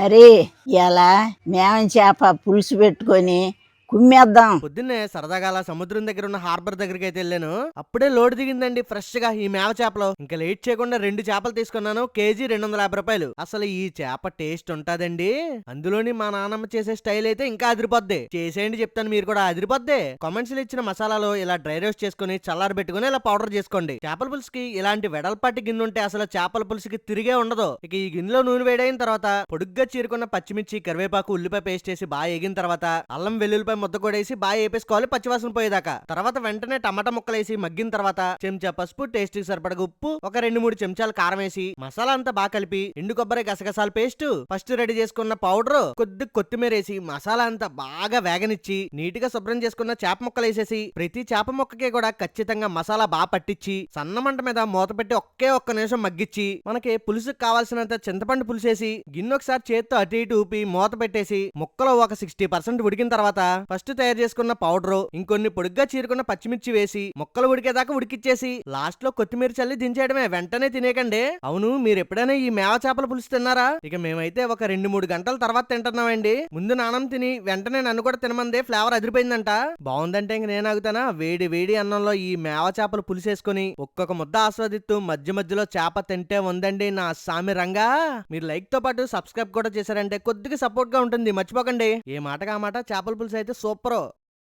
అరే ఇలా మేమం చేప పులుసు పెట్టుకొని కుమ్మేద్దాం. పొద్దున్నే సరదాగా అలా సముద్రం దగ్గర ఉన్న హార్బర్ దగ్గరికి అయితే వెళ్ళాను. అప్పుడే లోడ్ దిగిందండి ఫ్రెష్ గా ఈ మేవ చేపలో. ఇంకా లేట్ చేయకుండా 2 చేపలు తీసుకున్నాను. కేజీ 250 రూపాయలు. అసలు ఈ చేప టేస్ట్ ఉంటదండి. అందులోని మా నాన్నమ్మ చేసే స్టైల్ అయితే ఇంకా అదిరిపోద్ది. చేసేయండి చెప్తాను, మీరు కూడా అదిరిపోద్ది. కామెంట్స్ లో ఇచ్చిన మసాలాలో ఇలా డ్రై రోస్ట్ చేసుకుని చల్లారి పెట్టుకుని ఇలా పౌడర్ చేసుకోండి. చేపల పులుసుకి ఇలాంటి వెడల్పాటి గిన్నె ఉంటే అసలు చేపల పులుసుకి తిరిగే ఉండదు. ఇక ఈ గిన్నెలో నూనె వేడైన తర్వాత పొడుగ్గా చీరుకున్న పచ్చిమిర్చి, కరివేపాకు, ఉల్లిపాయ పేస్ట్ చేసి బాగా ఎగిన తర్వాత అల్లం వెల్లుల్లిపాయ ముద్ద కొడేసి బాగా వేపేసుకోవాలి పచ్చివాసన పోయేదాకా. తర్వాత వెంటనే టమాటా ముక్కలేసి మగ్గిన తర్వాత చెంచా పసుపు, టేస్ట్ కి సరిపడగా ఉప్పు, ఒక 2-3 చెంచాలు కారం వేసి మసాలా అంతా బాగా కలిపి ఎండు కొబ్బరి, గసగసాల పేస్ట్, ఫస్ట్ రెడీ చేసుకున్న పౌడర్, కొద్ది కొత్తిమీర వేసి మసాలా అంతా బాగా వేగనిచ్చి నీట్ గా శుభ్రం చేసుకున్న చేప ముక్కలు వేసేసి ప్రతి చేప ముక్కకి కూడా ఖచ్చితంగా మసాలా బాగా పట్టించి సన్న మంట మీద మూత పెట్టి ఒక్క నిమిషం మగ్గిచ్చి మనకి పులుసుకు కావాల్సినంత చింతపండు పులుసేసి గిన్నె ఒకసారి చేత్తో అటు ఇటు ఊపి మూత పెట్టేసి ముక్కలు ఒక 60% ఉడికిన తర్వాత ఫస్ట్ తయారు చేసుకున్న పౌడర్, ఇంకొన్ని పొడుగ్గా చీరుకున్న పచ్చిమిర్చి వేసి ముక్కలు ఉడికేదాకా ఉడికిచ్చేసి లాస్ట్ లో కొత్తిమీర చల్లి దించేయడమే. వెంటనే తినేకండి. అవును, మీరు ఎప్పుడైనా ఈ మేవ చేపల పులుసు తిన్నారా? ఇక మేమైతే ఒక 2-3 గంటల తర్వాత తింటున్నామండి. ముందు నానం తిని వెంటనే నన్ను కూడా తినమందే. ఫ్లేవర్ అదిరిపోయిందంట. బాగుందంటే ఇంక నేను ఆగుతానా? వేడి వేడి అన్నంలో ఈ మేవ చేపలు పులుసేసుకుని ఒక్కొక్క ముద్ద ఆస్వాదిస్తూ మధ్య మధ్యలో చేప తింటే ఉందండి నా సామి రంగా. మీరు లైక్ తో పాటు సబ్స్క్రైబ్ కూడా చేశారంటే కొద్దిగా సపోర్ట్ గా ఉంటుంది, మర్చిపోకండి. ఏ మాటగా మాట చేపల పులుసు అయితే సూపర్.